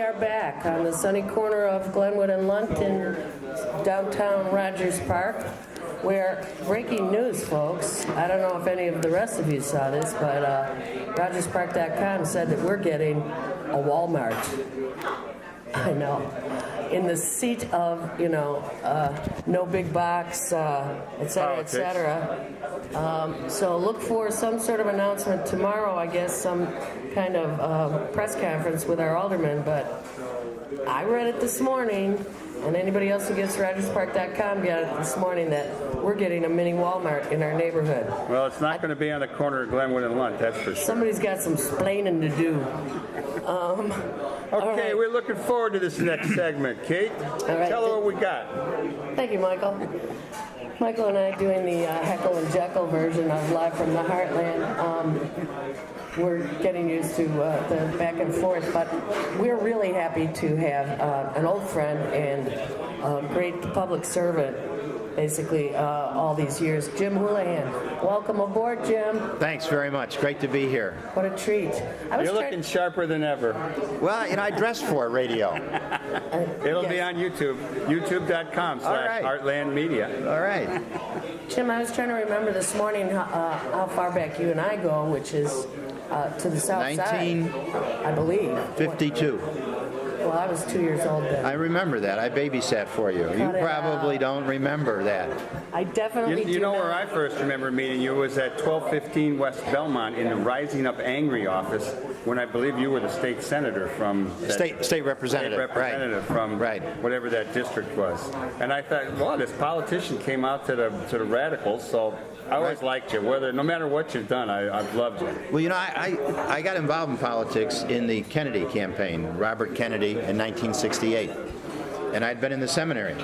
are back on the sunny corner of Glenwood and Lunt in downtown Rogers Park, where breaking news, folks. I don't know if any of the rest of you saw this, but RogersPark.com said that we're getting a Walmart. I know. In the seat of, no big box, et cetera, et cetera. So look for some sort of announcement tomorrow, I guess, some kind of press conference with our alderman. But I read it this morning, and anybody else who gets RogersPark.com got it this morning, that we're getting a mini Walmart in our neighborhood. Well, it's not going to be on the corner of Glenwood and Lunt, that's for sure. Somebody's got some splaining to do. Okay, we're looking forward to this next segment. Kate, tell her what we got. Thank you, Michael. Michael and I doing the Heckle and Jekyll version of Live from the Heartland. We're getting used to the back and forth, but we're really happy to have an old friend and a great public servant, basically, all these years, Jim Houlihan. Welcome aboard, Jim. Thanks very much. Great to be here. What a treat. You're looking sharper than ever. Well, I dress for radio. It'll be on YouTube, youtube.com/Heartland Media. All right. Jim, I was trying to remember this morning how far back you and I go, which is to the south side, I believe. 52. Well, I was 2 years old then. I remember that. I babysat for you. You probably don't remember that. I definitely do. You know where I first remember meeting you was at 1215 West Belmont in the Rising Up Angry office when I believe you were the state senator from... State representative. From whatever that district was. And I thought, well, this politician came out to the radicals, so... I always liked you, no matter what you've done, I've loved you. Well, I got involved in politics in the Kennedy campaign, Robert Kennedy, in 1968. And I'd been in the seminary.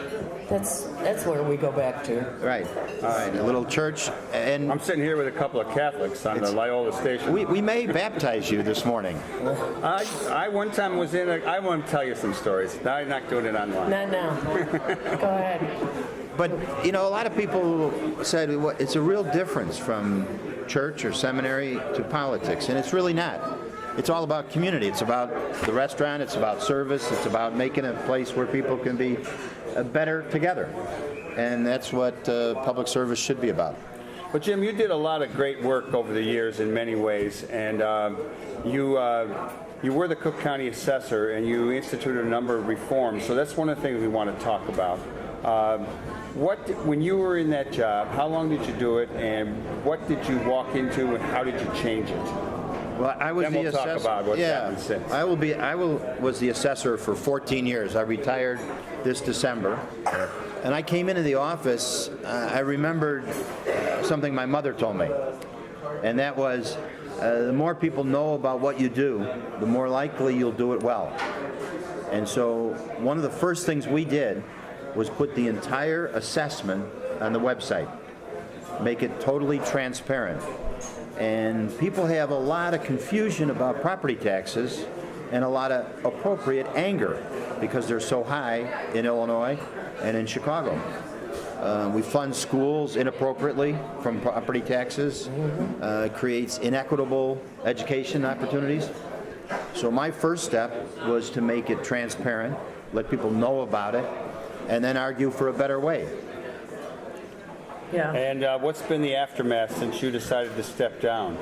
That's where we go back to. Right. All right. A little church. And I'm sitting here with a couple of Catholics on the Loyola station. We may baptize you this morning. I one time was I want to tell you some stories. Now I'm not doing it online. Not now. Go ahead. But, a lot of people said it's a real difference from church or seminary to politics, and it's really not. It's all about community. It's about the restaurant. It's about service. It's about making a place where people can be better together. And that's what public service should be about. Well, Jim, you did a lot of great work over the years in many ways, and you were the Cook County Assessor, and you instituted a number of reforms. So that's one of the things we want to talk about. When you were in that job, how long did you do it, and what did you walk into, and how did you change it? Well, I was then we'll talk about what's happened since. I was the assessor for 14 years. I retired this December, and I came into the office. I remembered something my mother told me, and that was, the more people know about what you do, the more likely you'll do it well. And so one of the first things we did was put the entire assessment on the website, make it totally transparent. And people have a lot of confusion about property taxes and a lot of appropriate anger because they're so high in Illinois and in Chicago. We fund schools inappropriately from property taxes, creates inequitable education opportunities. So my first step was to make it transparent, let people know about it, and then argue for a better way. Yeah. And what's been the aftermath since you decided to step down?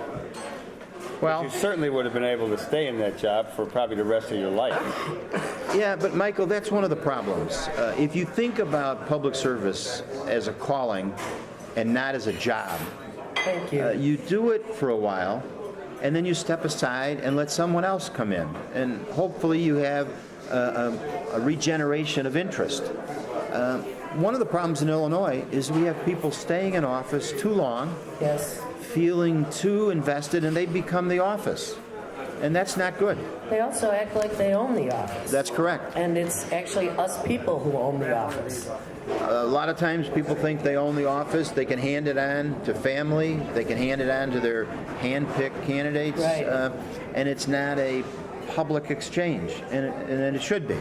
Well, you certainly would have been able to stay in that job for probably the rest of your life. Yeah, but Michael, that's one of the problems. If you think about public service as a calling and not as a job, thank you. You do it for a while, and then you step aside and let someone else come in, and hopefully you have a regeneration of interest. One of the problems in Illinois is we have people staying in office too long, yes, feeling too invested, and they become the office. And that's not good. They also act like they own the office. That's correct. And it's actually us people who own the office. A lot of times people think they own the office. They can hand it on to family. They can hand it on to their hand-picked candidates. Right. And it's not a public exchange, and it should be.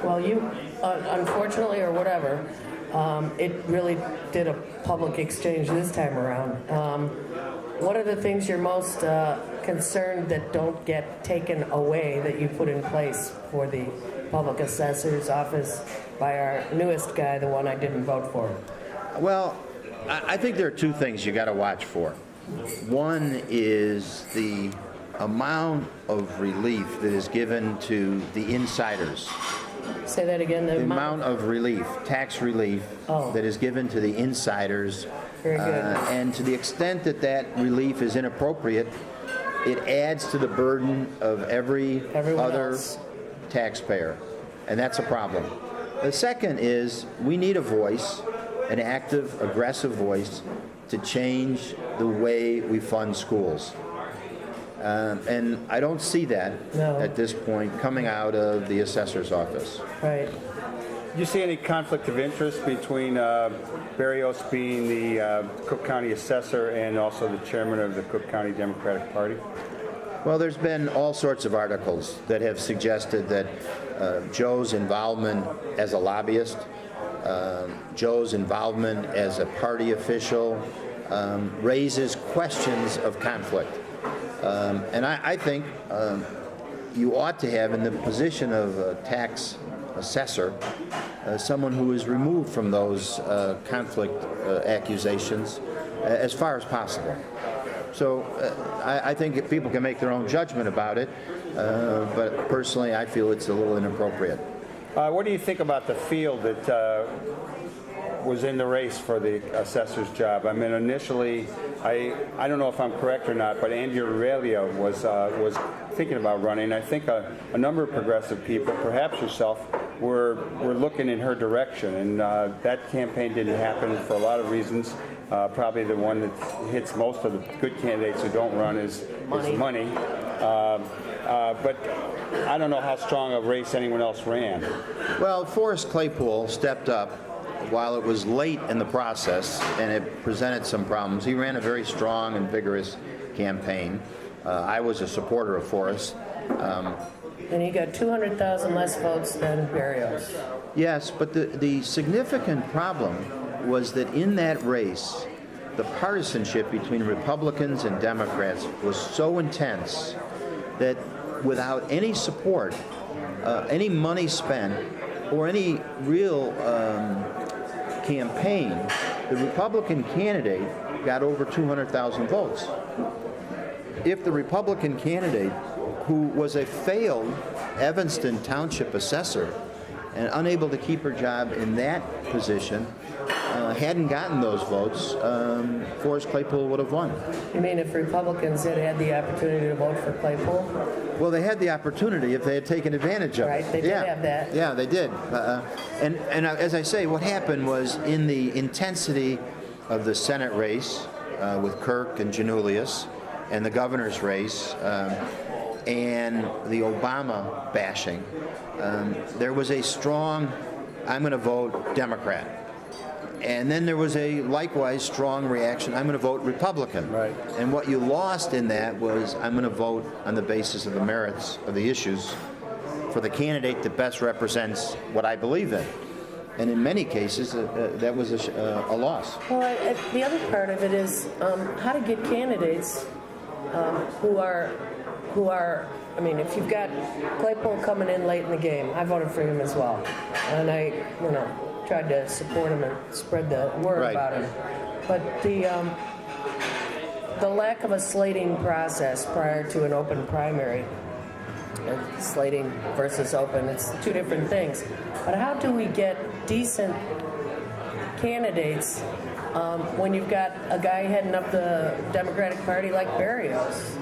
Well, you, unfortunately or whatever, it really did a public exchange this time around. What are the things you're most concerned that don't get taken away that you put in place for the public assessor's office by our newest guy, the one I didn't vote for? Well, I think there are two things you got to watch for. One is the amount of relief that is given to the insiders. Say that again. The amount of relief, tax relief, that is given to the insiders. Very good. And to the extent that that relief is inappropriate, it adds to the burden of Everyone other else. taxpayer. And that's a problem. The second is we need a voice, an active, aggressive voice, to change the way we fund schools. And I don't see that at this point coming out of the assessor's office. Right. Do you see any conflict of interest between Barrios being the Cook County assessor and also the chairman of the Cook County Democratic Party? Well, there's been all sorts of articles that have suggested that Joe's involvement as a lobbyist, Joe's involvement as a party official raises questions of conflict. And I think you ought to have in the position of a tax assessor someone who is removed from those conflict accusations as far as possible. So I think if people can make their own judgment about it, but personally I feel it's a little inappropriate. What do you think about the field that was in the race for the assessor's job? I mean, initially, I don't know if I'm correct or not, but Andrea Aurelia was thinking about running. I think a number of progressive people, perhaps yourself, were looking in her direction, and that campaign didn't happen for a lot of reasons. Probably the one that hits most of the good candidates who don't run is money. But I don't know how strong a race anyone else ran. Well, Forrest Claypool stepped up while it was late in the process and it presented some problems. He ran a very strong and vigorous campaign. I was a supporter of Forrest. And he got 200,000 less votes than Barrios. Yes, but the significant problem was that in that race, the partisanship between Republicans and Democrats was so intense that without any support, any money spent, or any real campaign, the Republican candidate got over 200,000 votes. If the Republican candidate, who was a failed Evanston Township assessor and unable to keep her job in that position, hadn't gotten those votes, Forrest Claypool would have won. You mean if Republicans had the opportunity to vote for Claypool? Well, they had the opportunity if they had taken advantage of it. Right, they did have that. Yeah, they did. And as I say, what happened was in the intensity of the Senate race with Kirk and Janulius and the governor's race and the Obama bashing, there was a strong, I'm going to vote Democrat. And then there was a likewise strong reaction, I'm going to vote Republican. Right. And what you lost in that was, I'm going to vote on the basis of the merits of the issues for the candidate that best represents what I believe in. And in many cases, that was a loss. Well, the other part of it is how to get candidates who are, I mean, if you've got Claypool coming in late in the game, I voted for him as well. And I, tried to support him and spread the word about him. But the lack of a slating process prior to an open primary, slating versus open, it's two different things. But how do we get decent candidates when you've got a guy heading up the Democratic Party like Barrios?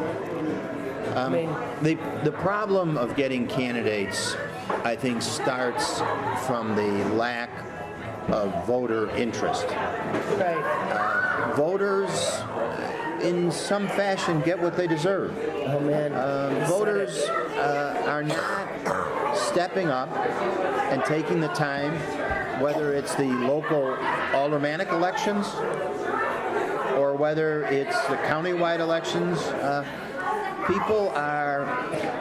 I mean, the problem of getting candidates, I think, starts from the lack of voter interest. Right. Voters, in some fashion, get what they deserve. Oh, man. Voters are not stepping up and taking the time, whether it's the local aldermanic elections or whether it's the countywide elections. People are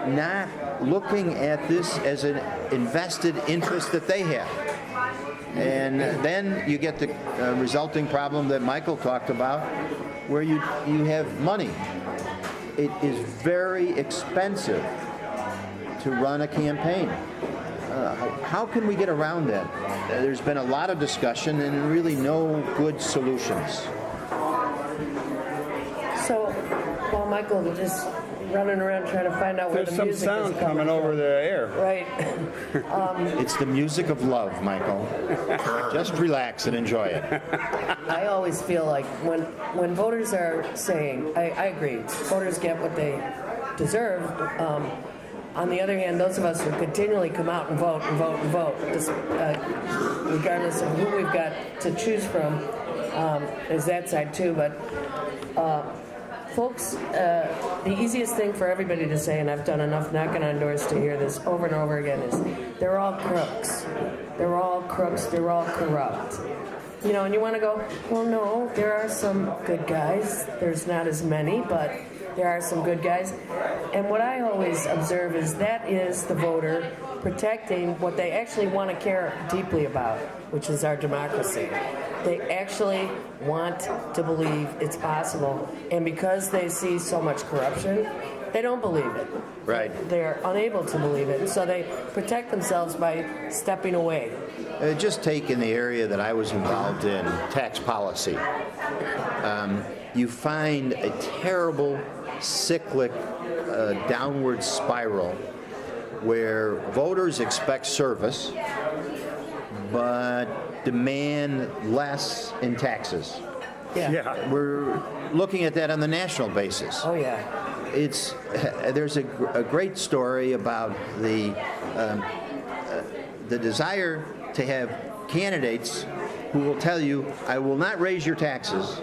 not looking at this as an invested interest that they have. And then you get the resulting problem that Michael talked about, where you have money. it is very expensive to run a campaign. How can we get around that? There's been a lot of discussion and really no good solutions. So, while Michael was just running around trying to find out where There's the some music sound is coming coming over from. the air. Right. It's the music of love, Michael. Just relax and enjoy it. I always feel like when voters are saying, I agree, voters get what they deserve. On the other hand, those of us who continually come out and vote and vote and vote, just, regardless of who we've got to choose from, is that side too. But folks, the easiest thing for everybody to say, and I've done enough knocking on doors to hear this over and over again, is they're all crooks. They're all crooks. They're all corrupt. You know, and you want to go, well, no, there are some good guys. There's not as many, but there are some good guys. And what I always observe is that is the voter protecting what they actually want to care deeply about, which is our democracy. They actually want to believe it's possible. And because they see so much corruption, they don't believe it. Right. They're unable to believe it. So they protect themselves by stepping away. Just take in the area that I was involved in, tax policy. You find a terrible cyclic downward spiral where voters expect service but demand less in taxes. Yeah. We're looking at that on the national basis. Oh, yeah. There's a great story about the desire to have candidates who will tell you, I will not raise your taxes,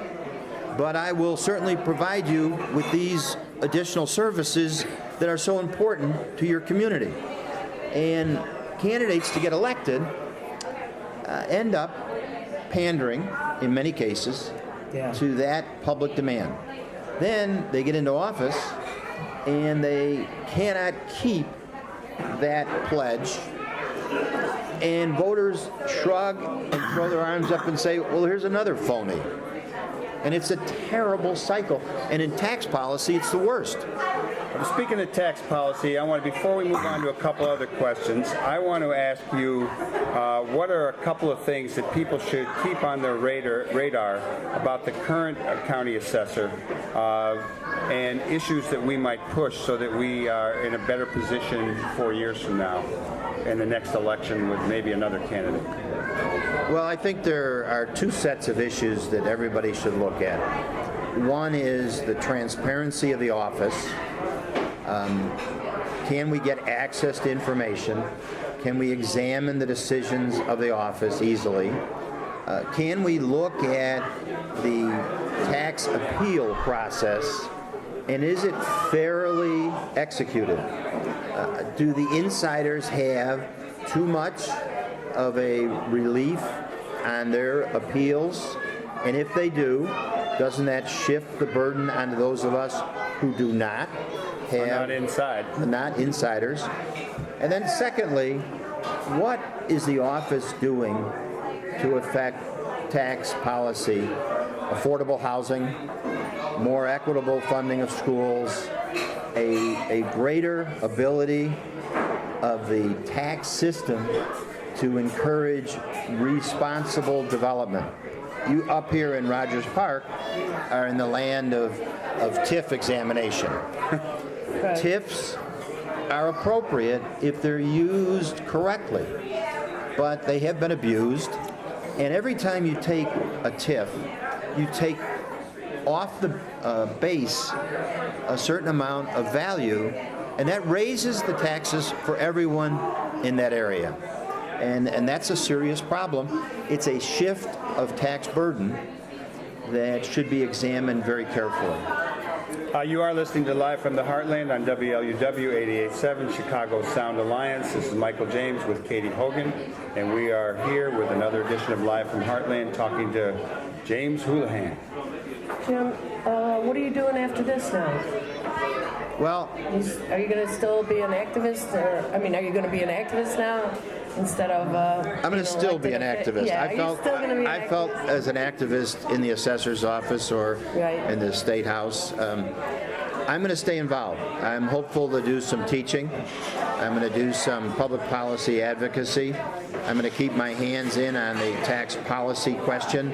but I will certainly provide you with these additional services that are so important to your community. And candidates to get elected end up pandering, in many cases, to that public demand. Then they get into office and they cannot keep that pledge, and voters shrug and throw their arms up and say, well, here's another phony. And it's a terrible cycle. And in tax policy, it's the worst. Speaking of tax policy, before we move on to a couple other questions, I want to ask you, what are a couple of things that people should keep on their radar about the current county assessor and issues that we might push so that we are in a better position 4 years from now in the next election with maybe another candidate? Well, I think there are two sets of issues that everybody should look at. One is the transparency of the office. Can we get access to information? Can we examine the decisions of the office easily? Can we look at the tax appeal process, and is it fairly executed? Do the insiders have too much of a relief on their appeals? And if they do, doesn't that shift the burden onto those of us who do not have, not insiders? And then secondly, what is the office doing to affect tax policy, affordable housing, more equitable funding of schools, a greater ability of the tax system to encourage responsible development? You up here in Rogers Park are in the land of TIF examination. Right. TIFs are appropriate if they're used correctly, but they have been abused. And every time you take a TIF, you take off the base a certain amount of value, and that raises the taxes for everyone in that area. And that's a serious problem. It's a shift of tax burden that should be examined very carefully. You are listening to Live from the Heartland on WLUW 88.7 Chicago Sound Alliance. This is Michael James with Katy Hogan, and we are here with another edition of Live from Heartland talking to James Houlihan. Jim, what are you doing after this now? Well, Are you going to still be an activist? Are you going to be an activist now instead of? I'm going to still be an activist. Yeah, I felt as an activist in the assessor's office or Right. in the state house. I'm going to stay involved. I'm hopeful to do some teaching. I'm going to do some public policy advocacy. I'm going to keep my hands in on the tax policy question.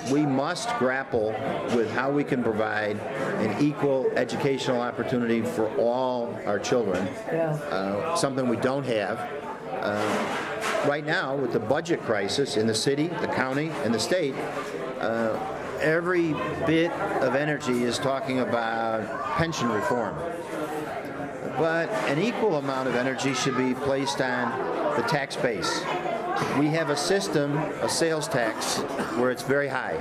We must grapple with how we can provide an equal educational opportunity for all our children, something we don't have. Right now, with the budget crisis in the city, the county, and the state, every bit of energy is talking about pension reform. But an equal amount of energy should be placed on the tax base. We have a system, a sales tax, where it's very high,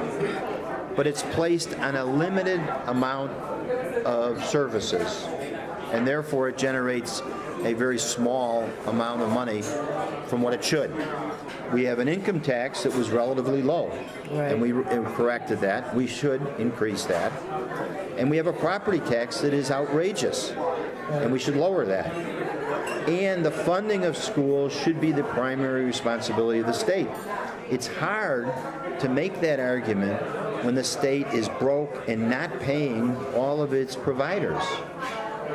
but it's placed on a limited amount of services, and therefore it generates a very small amount of money from what it should. We have an income tax that was relatively low, and we corrected that. We should increase that. And we have a property tax that is outrageous, and we should lower that. And the funding of schools should be the primary responsibility of the state. It's hard to make that argument when the state is broke and not paying all of its providers.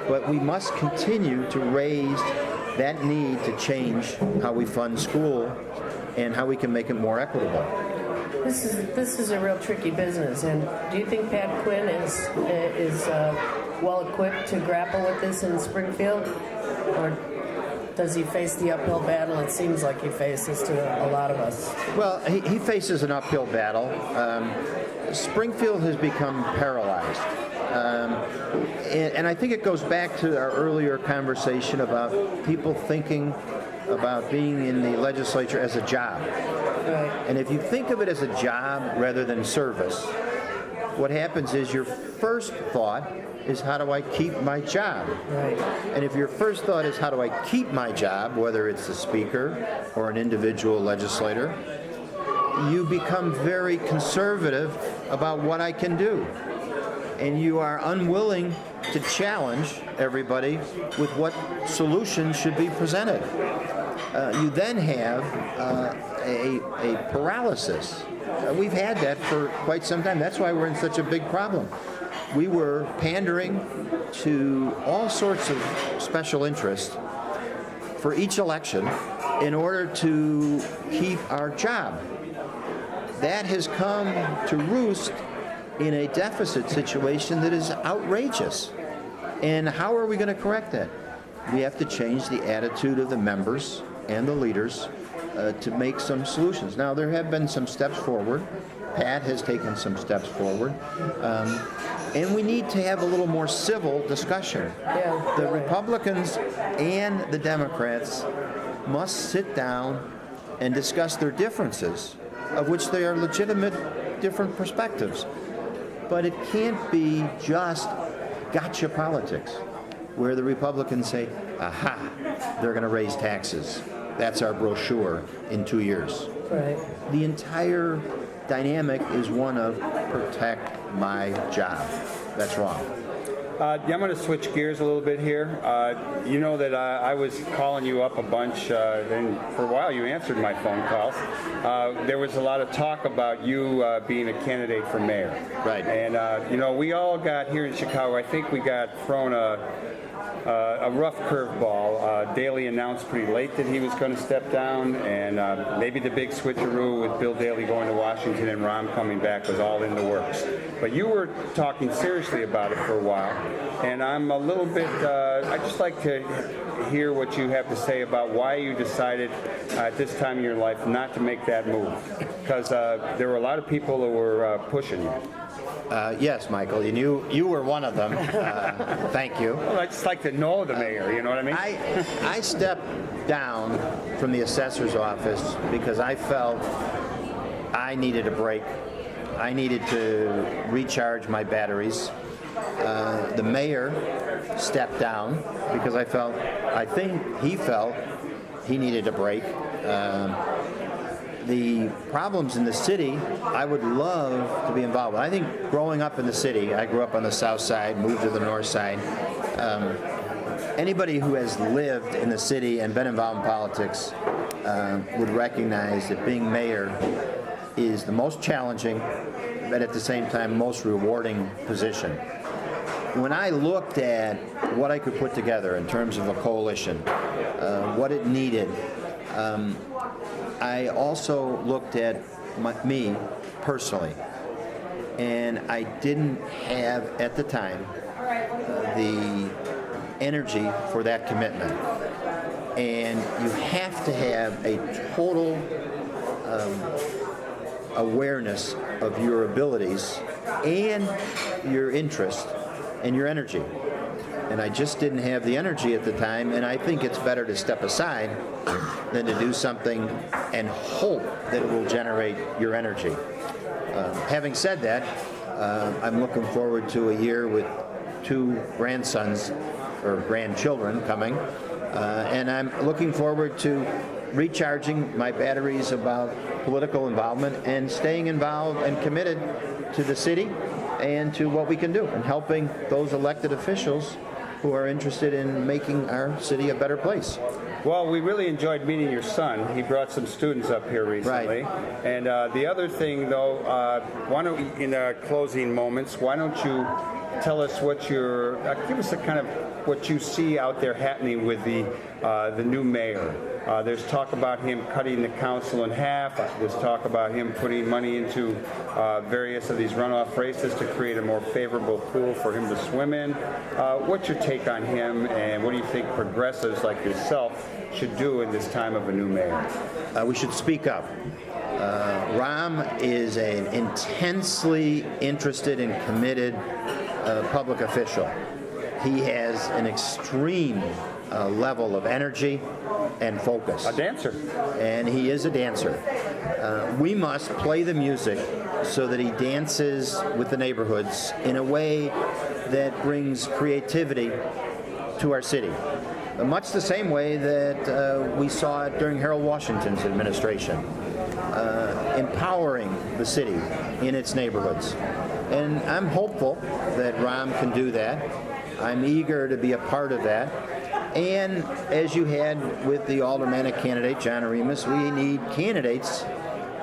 But we must continue to raise that need to change how we fund school and how we can make it more equitable. This is a real tricky business, and do you think Pat Quinn is well equipped to grapple with this in Springfield, or does he face the uphill battle it seems like he faces to a lot of us? Well, he faces an uphill battle. Springfield has become paralyzed. And I think it goes back to our earlier conversation about people thinking about being in the legislature as a job. Right. And if you think of it as a job rather than service, what happens is your first thought is, how do I keep my job? Right. And if your first thought is, how do I keep my job, whether it's the speaker or an individual legislator, you become very conservative about what I can do. And you are unwilling to challenge everybody with what solutions should be presented. You then have a paralysis. We've had that for quite some time. That's why we're in such a big problem. We were pandering to all sorts of special interests for each election in order to keep our job. That has come to roost in a deficit situation that is outrageous. And how are we going to correct that? We have to change the attitude of the members and the leaders to make some solutions. Now, there have been some steps forward. Pat has taken some steps forward. And we need to have a little more civil discussion. Yeah, The right. Republicans and the Democrats must sit down and discuss their differences, of which they are legitimate different perspectives. But it can't be just gotcha politics, where the Republicans say, aha, they're going to raise taxes. That's our brochure in 2 years. Right. The entire dynamic is one of protect my job. That's wrong. I'm going to switch gears a little bit here. You know that I was calling you up a bunch, and for a while you answered my phone calls. There was a lot of talk about you being a candidate for mayor. Right. And, you know, we all got here in Chicago, I think we got thrown a rough curveball. Daley announced pretty late that he was going to step down, and maybe the big switcheroo with Bill Daley going to Washington and Rahm coming back was all in the works. But you were talking seriously about it for a while, and I'm a little bit, I'd just like to hear what you have to say about why you decided at this time in your life not to make that move. Because there were a lot of people that were pushing you. Yes, Michael, and you were one of them. Thank you. Well, I just like to know the mayor, you know what I mean? I stepped down from the assessor's office because I felt I needed a break. I needed to recharge my batteries. The mayor stepped down because I think he felt he needed a break. The problems in the city, I would love to be involved with. I think growing up in the city, I grew up on the south side, moved to the north side. Anybody who has lived in the city and been involved in politics would recognize that being mayor is the most challenging, but at the same time, most rewarding position. When I looked at what I could put together in terms of a coalition, what it needed, I also looked at me personally, and I didn't have at the time the energy for that commitment. And you have to have a total awareness of your abilities and your interest and your energy. And I just didn't have the energy at the time, and I think it's better to step aside than to do something and hope that it will generate your energy. Having said that, I'm looking forward to a year with 2 grandsons or grandchildren coming, and I'm looking forward to recharging my batteries about political involvement and staying involved and committed to the city and to what we can do and helping those elected officials who are interested in making our city a better place. Well, we really enjoyed meeting your son. He brought some students up here recently. Right. And the other thing, though, why don't we, in our closing moments, why don't you tell us what your, give us a kind of what you see out there happening with the new mayor. There's talk about him cutting the council in half. There's talk about him putting money into various of these runoff races to create a more favorable pool for him to swim in. What's your take on him, and what do you think progressives like yourself should do in this time of a new mayor? We should speak up. Ram is an intensely interested and committed public official. He has an extreme level of energy and focus. A dancer. And he is a dancer. We must play the music so that he dances with the neighborhoods in a way that brings creativity to our city. Much the same way that we saw it during Harold Washington's administration, empowering the city in its neighborhoods. And I'm hopeful that Ram can do that. I'm eager to be a part of that. And as you had with the aldermanic candidate, John Aremus, we need candidates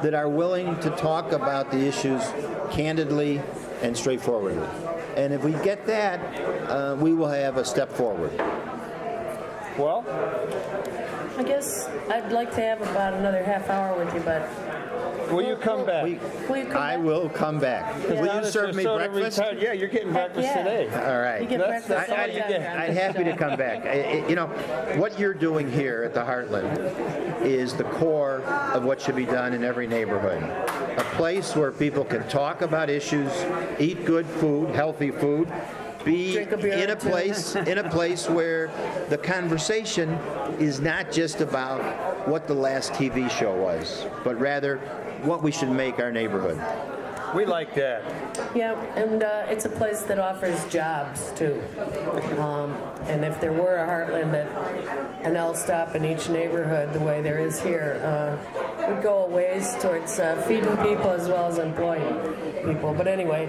that are willing to talk about the issues candidly and straightforwardly. And if we get that, we will have a step forward. Well, I guess I'd like to have about another half hour with you, but will you come back? will you come I back? will come back. Will you serve me breakfast? Yeah, you're getting breakfast yeah. today. All right. You get That's- breakfast that's all you anytime, get. John. I'm happy to come back. You know, what you're doing here at the Heartland is the core of what should be done in every neighborhood. A place where people can talk about issues, eat good food, healthy food, be Drink a beer in or a two. place where the conversation is not just about what the last TV show was, but rather what we should make our neighborhood. We like that. Yeah, and it's a place that offers jobs too. And if there were a Heartland an L stop in each neighborhood, the way there is here, would go a ways towards feeding people as well as employing people. But anyway,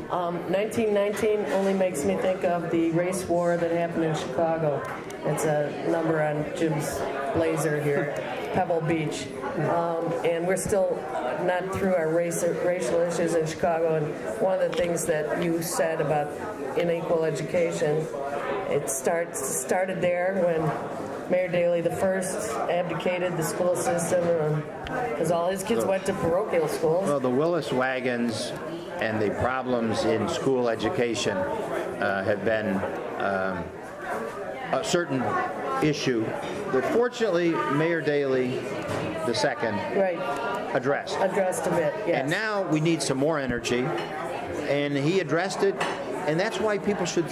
1919 only makes me think of the race war that happened in Chicago. It's a number on Jim's blazer here, Pebble Beach. And we're still not through our racial issues in Chicago. And one of the things that you said about unequal education, it started there when Mayor Daley the First abdicated the school system because all his kids went to parochial schools. Well, the Willis wagons and the problems in school education have been a certain issue that fortunately Mayor Daley II Right, addressed. addressed a bit, yes. And now we need some more energy, and he addressed it, and that's why people should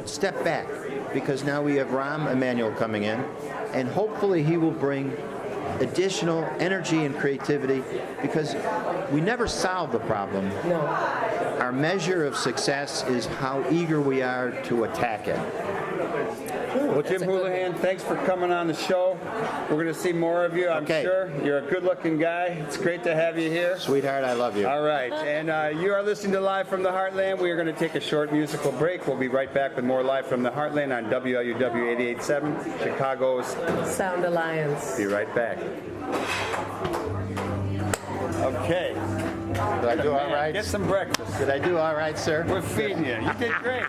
step back, because now we have Rahm Emanuel coming in, and hopefully he will bring additional energy and creativity, because we never solve the problem. No. Our measure of success is how eager we are to attack it. Well, Jim Houlihan, thanks for coming on the show. We're going to see more of you, I'm Okay. sure. You're a good-looking guy. It's great to have you here. Sweetheart, I love you. All right, and you are listening to Live from the Heartland. We are going to take a short musical break. We'll be right back with more Live from the Heartland on WLUW 88.7, Chicago's. Sound Alliance. Be right back. Okay. Did I do all right? Get some breakfast. Did I do all right, sir? We're feeding you. You did great.